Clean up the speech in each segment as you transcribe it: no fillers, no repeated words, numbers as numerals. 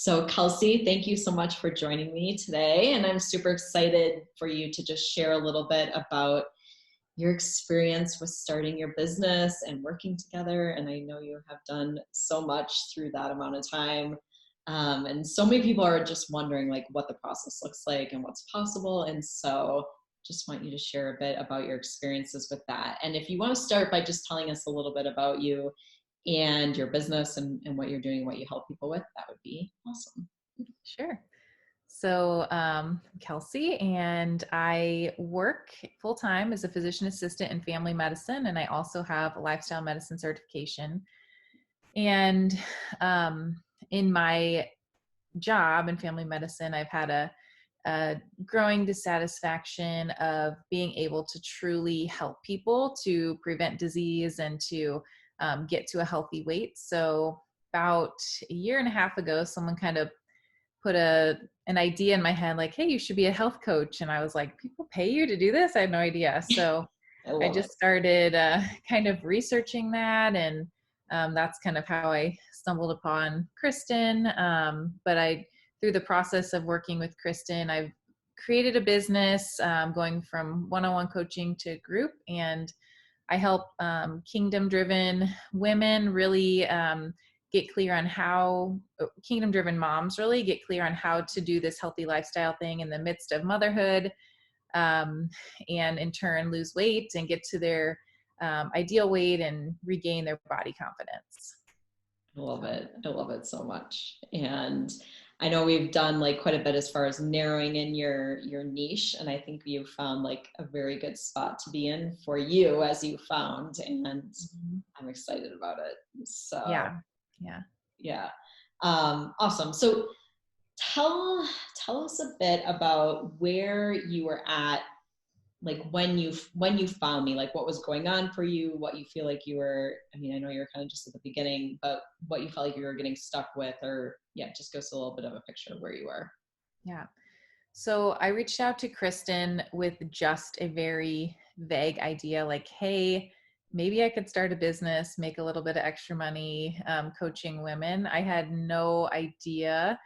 So Kelsey, thank you so much for joining me today. And I'm super excited for you to just share a little bit about your experience with starting your business and working together. And I know you have done so much through that amount of time. And so many people are just wondering like what the process looks like and what's possible. And so just want you to share a bit about your experiences with that. And if you want to start by just telling us a little bit about you and your business and what you're doing, what you help people with, that would be awesome. Sure. So, Kelsey, and I work full time as a physician assistant in family medicine, and I also have a lifestyle medicine certification. And in my job in family medicine, I've had a growing dissatisfaction of being able to truly help people to prevent disease and to get to a healthy weight. So, about a year and a half ago, someone kind of put an idea in my head like, hey, you should be a health coach. And I was like, people pay you to do this? I had no idea. So I I love it. just started kind of researching that. And that's kind of how I stumbled upon Kristin. But through the process of working with Kristin, I've created a business going from one-on-one coaching to group. And I help kingdom-driven women really get clear on how, kingdom-driven moms really get clear on how to do this healthy lifestyle thing in the midst of motherhood, and in turn lose weight and get to their ideal weight and regain their body confidence. I love So, it. I love it so much. And I know we've done like quite a bit as far as narrowing in your niche. And I think you found like a very good spot to be in for you as you found. And mhm. I'm excited about it. So Yeah, yeah. yeah. Awesome. So tell tell us a bit about where you were at, like when you found me, like what was going on for you, what you feel like you were, I mean, I know you're kind of just at the beginning, but what you felt like you were getting stuck with, or yeah, just give us a little bit of a picture of where you were. Yeah. So I reached out to Kristin with just a very vague idea like, hey, maybe I could start a business, make a little bit of extra money coaching women. I had no idea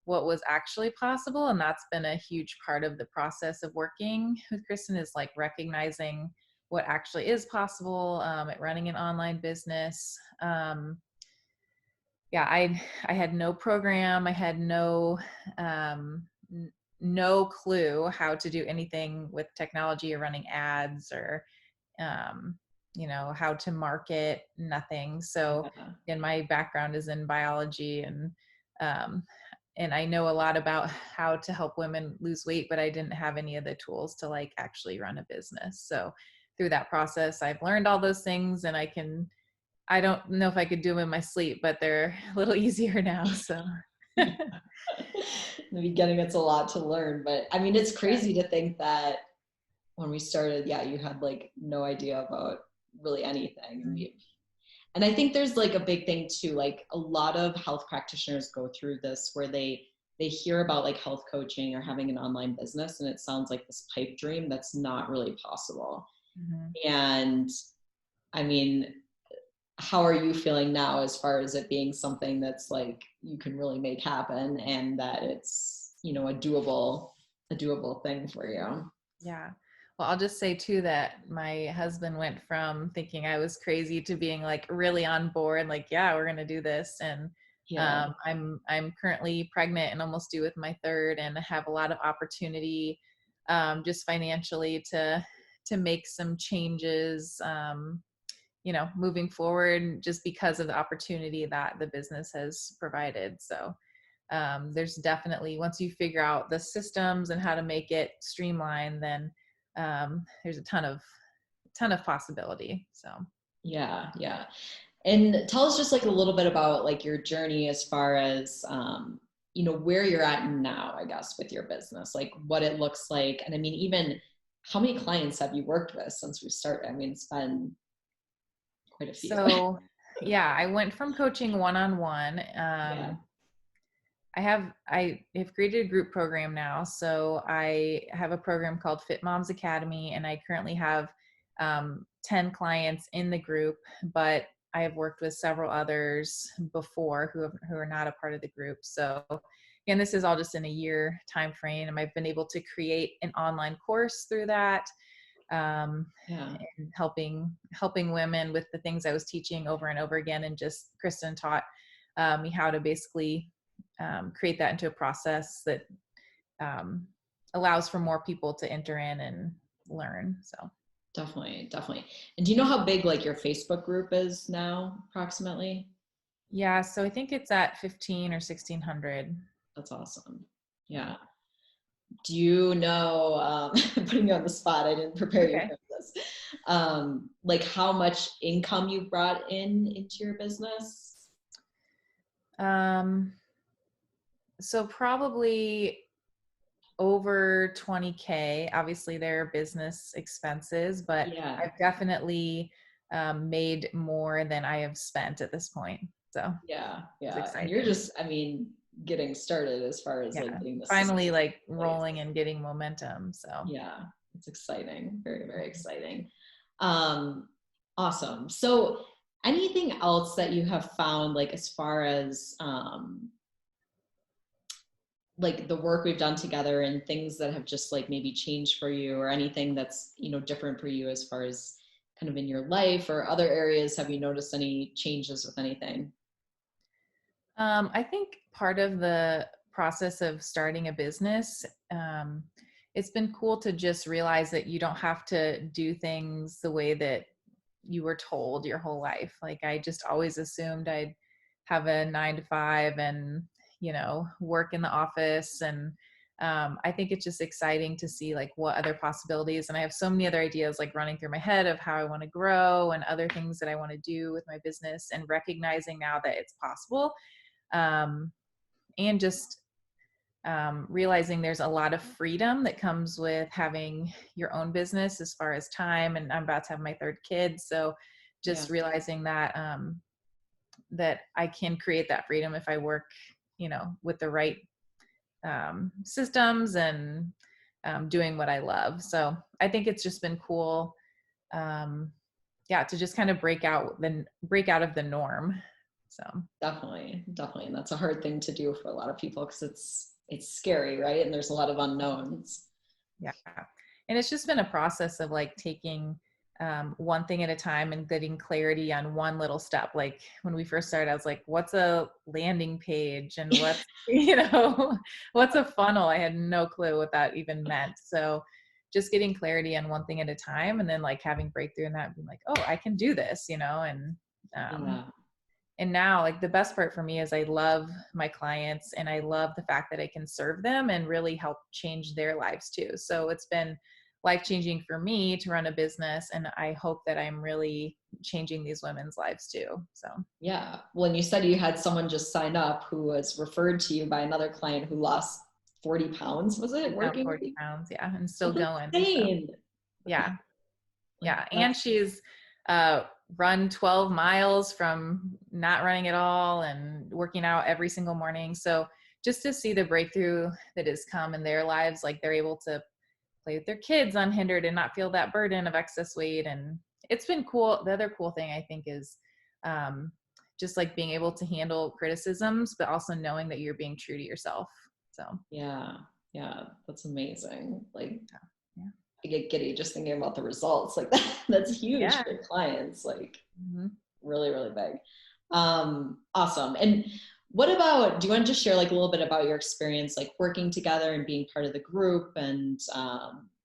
what was actually possible. And that's been a huge part of the process of working with Kristin, is like recognizing what actually is possible at running an online business. Yeah, I had no program. I had um, no clue how to do anything with technology or running ads or um, how to market. Nothing. So, Yeah. and my background is in biology, um, and I know a lot about how to help women lose weight, but I didn't have any of the tools to like actually run a business. So through that process, I've learned all those things, and I don't know if I could do them in my sleep, but they're a little easier now. So In the beginning, it's a lot to learn, but I mean, it's yeah. crazy to think that when we started, yeah, you had like no idea about really anything. Mhm. And I think there's like a big thing too, like a lot of health practitioners go through this where they hear about like health coaching or having an online business and it sounds like this pipe dream that's not really possible. Mhm. And I mean, how are you feeling now as far as it being something that's like you can really make happen and that it's, a doable thing for you? Yeah. Well, I'll just say too that my husband went from thinking I was crazy to being like really on board, like, yeah, we're gonna do this. And Yeah. I'm currently pregnant and almost due with my third, and I have a lot of opportunity just financially to make some changes, moving forward, just because of the opportunity that the business has provided. So there's definitely, once you figure out the systems and how to make it streamlined, then there's a ton of possibility. So Yeah. Yeah. And tell us just like a little bit about like your journey as far as where you're at now, I guess, with your business, like what it looks like. And I mean, even how many clients have you worked with since we started? I mean, it's been quite a few. so yeah, I went from coaching one-on-one. Yeah. I have created a group program now. So I have a program called Fit Moms Academy, and I currently have 10 clients in the group. But I have worked with several others before who are not a part of the group. So again, this is all just in a year time frame, and I've been able to create an online course through that, Yeah. and helping women with the things I was teaching over and over again. And just Kristin taught me how to basically create that into a process that um, allows for more people to enter in and learn. So Definitely, definitely. And do you know how big like your Facebook group is now, approximately? yeah, so I think it's at 15 or 1600. That's awesome. Yeah. Yeah. Do you know, putting you on the spot, I didn't prepare you Okay. for this. Like how much income you brought into your business? Um, so probably over 20K. Obviously, there are business expenses, but Yeah. I've definitely made more than I have spent at this point. So Yeah. it's Yeah. And you're exciting. just, I mean, getting started as far as like Yeah. getting the system Finally, like in place. rolling and getting momentum. So Yeah. It's exciting. Very, very exciting. Um, awesome. So anything else that you have found, like as far as like the work we've done together and things that have just like maybe changed for you, or anything that's, different for you as far as kind of in your life or other areas? Have you noticed any changes with anything? I think part of the process of starting a business, um, it's been cool to just realize that you don't have to do things the way that you were told your whole life. Like I just always assumed I'd have a 9 to 5 and, work in the office. And I think it's just exciting to see like what other possibilities. And I have so many other ideas like running through my head of how I want to grow and other things that I want to do with my business, and recognizing now that it's possible. Um, and just realizing there's a lot of freedom that comes with having your own business as far as time. And I'm about to have my third kid. So Yeah. just realizing that, that I can create that freedom if I work, with the right systems and doing what I love. So I think it's just been cool. Yeah, to just kind of break out of the norm. So Definitely, definitely. And that's a hard thing to do for a lot of people because it's scary, right? And there's a lot of unknowns. yeah. And it's just been a process of like taking one thing at a time and getting clarity on one little step. Like when we first started, I was like, what's a landing page and what's, what's a funnel? I had no clue what that even meant. So just getting clarity on one thing at a time, and then like having breakthrough in that and being like, oh, I can do this, Yeah. and now like the best part for me is I love my clients, and I love the fact that I can serve them and really help change their lives too. So it's been life changing for me to run a business, and I hope that I'm really changing these women's lives too. So Yeah. Well, and you said you had someone just sign up who was referred to you by another client who lost 40 pounds, was it, about working with 40 you? pounds, yeah, and still That's going. So insane. yeah. Like Yeah. And that's, she's run 12 miles from not running at all and working out every single morning. So just to see the breakthrough that has come in their lives, like they're able to play with their kids unhindered and not feel that burden of excess weight. And it's been cool. The other cool thing I think is um, just like being able to handle criticisms, but also knowing that you're being true to yourself. So yeah. Yeah. That's amazing. Like yeah. I get giddy just thinking about the results. Like that's huge Yeah. for clients. Like Mm-hmm. really, really big. Awesome. And what about, do you want to just share like a little bit about your experience, like working together and being part of the group, and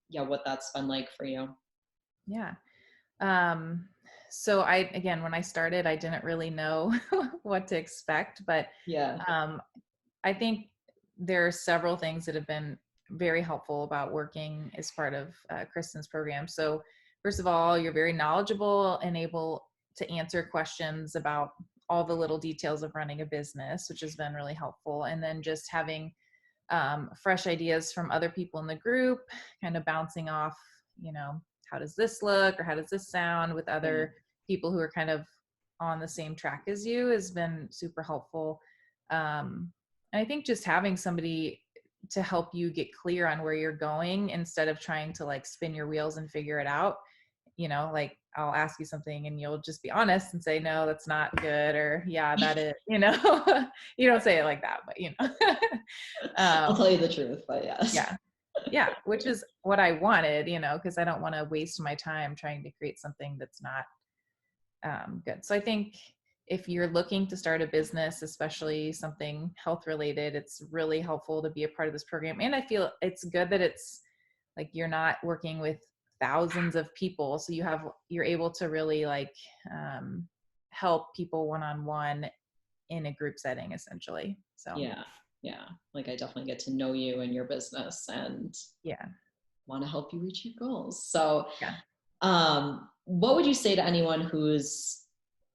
yeah, what that's been like for you? Yeah. Um, so again, when I started, I didn't really know what to expect, but Yeah. um, I think there are several things that have been very helpful about working as part of Kristin's program. So first of all, you're very knowledgeable and able to answer questions about all the little details of running a business, which has been really helpful. And then just having fresh ideas from other people in the group, kind of bouncing off, how does this look or how does this sound with Yeah. other people who are kind of on the same track as you has been super helpful. And I think just having somebody to help you get clear on where you're going instead of trying to like spin your wheels and figure it out. Like I'll ask you something and you'll just be honest and say, no, that's not good. Or yeah, that is, you know, you don't say it like that, but you know, I'll tell you the truth, but yes. yeah. Yeah. Which is what I wanted, you know, cause I don't want to waste my time trying to create something that's not good. So I think if you're looking to start a business, especially something health related, it's really helpful to be a part of this program. And I feel it's good that it's like, you're not working with thousands of people. So you're able to really like, help people one-on-one in a group setting, essentially. So Yeah. Yeah. Like I definitely get to know you and your business and yeah. want to help you reach your goals. So, Yeah. what would you say to anyone who's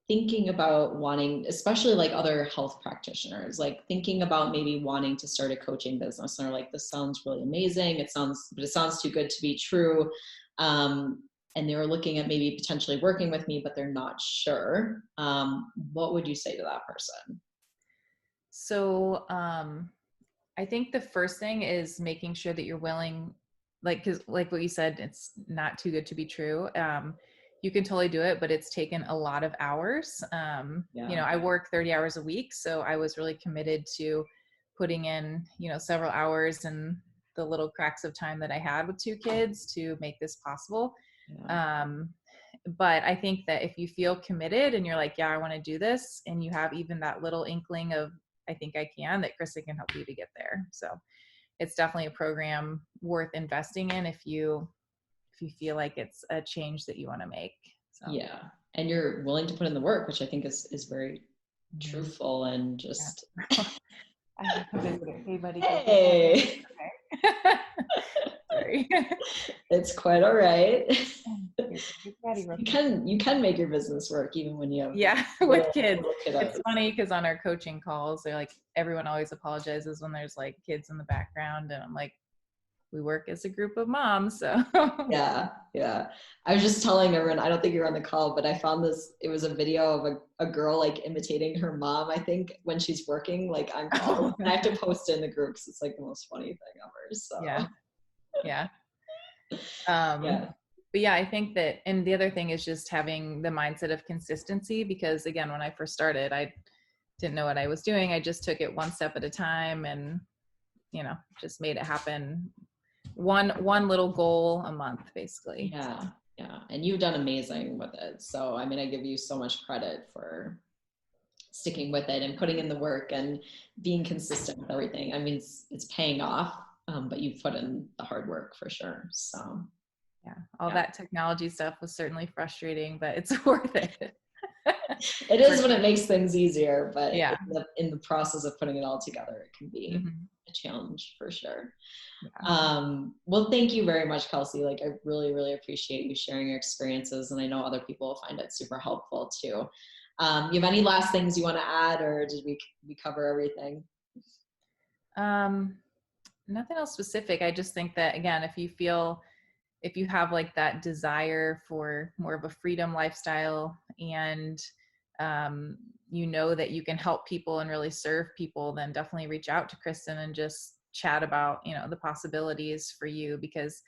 thinking about wanting, especially like other health practitioners, like thinking about maybe wanting to start a coaching business and they're like, this sounds really amazing. But it sounds too good to be true. And they were looking at maybe potentially working with me, but they're not sure. What would you say to that person? So, I think the first thing is making sure that you're willing, like, cause like what you said, it's not too good to be true. You can totally do it, but it's taken a lot of hours. You know, Yeah. I work 30 hours a week. So I was really committed to putting in, you know, several hours and the little cracks of time that I had with 2 kids to make this possible. Yeah. Um, but I think that if you feel committed and you're like, yeah, I want to do this, and you have even that little inkling of, I think I can, that Kristin can help you to get there. So it's definitely a program worth investing in if you feel like it's a change that you want to make. So Yeah. And you're willing to put in the work, which I think is very mm-hmm. truthful and just, Yeah. I have to visit it. Hey buddy. hey, Okay. Sorry. it's quite all right. You You can make your business work even when you have yeah, with kids. little It's kiddos. funny because on our coaching calls, they're like, everyone always apologizes when there's like kids in the background. And I'm like, we work as a group of moms. So Yeah, yeah. I was just telling everyone, I don't think you're on the call, but I found this, it was a video of a girl like imitating her mom, I think, when she's working like on calls. I have to post it in the group because it's like the most funny thing ever. So yeah. Yeah. yeah. But yeah, I think that, and the other thing is just having the mindset of consistency, because again, when I first started, I didn't know what I was doing. I just took it one step at a time and, you know, just made it happen. One little goal a month, basically. Yeah. So. Yeah. And you've done amazing with it. So, I mean, I give you so much credit for sticking with it and putting in the work and being consistent with everything. I mean, it's paying off, but you've put in the hard work for sure. So Yeah, all yeah. that technology stuff was certainly frustrating, but it's worth it. It is when it makes things easier, but yeah, in the process of putting it all together, it can be mm-hmm. a challenge for sure. Yeah. Well, thank you very much, Kelsey. Like, I really, really appreciate you sharing your experiences, and I know other people will find it super helpful too. You have any last things you want to add, or did we cover everything? Nothing else specific. I just think that, again, if you have like that desire for more of a freedom lifestyle, and you know that you can help people and really serve people, then definitely reach out to Kristin and just chat about, you know, the possibilities for you. Because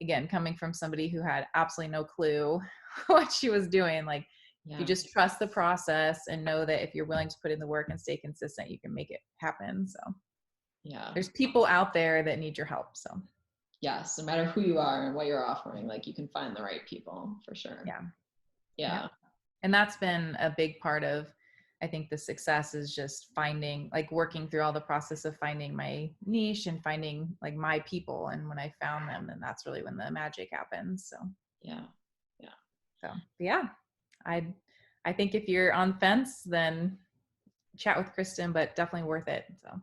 again, coming from somebody who had absolutely no clue what she was doing, like, if you just trust the process and know that if you're willing to put in the work and stay consistent, you can make it happen. So Yeah. there's people out there that need your help. So yes, no matter who you are and what you're offering, like, you can find the right people for sure. yeah. Yeah. And that's been a big part of, I think, the success is just finding, like, working through all the process of finding my niche and finding like my people. And when I found them, then that's really when the magic happens. So Yeah. Yeah. so yeah, I think if you're on fence, then chat with Kristin, but definitely worth it. So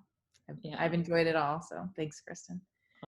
I've enjoyed it all. So thanks, Kristin.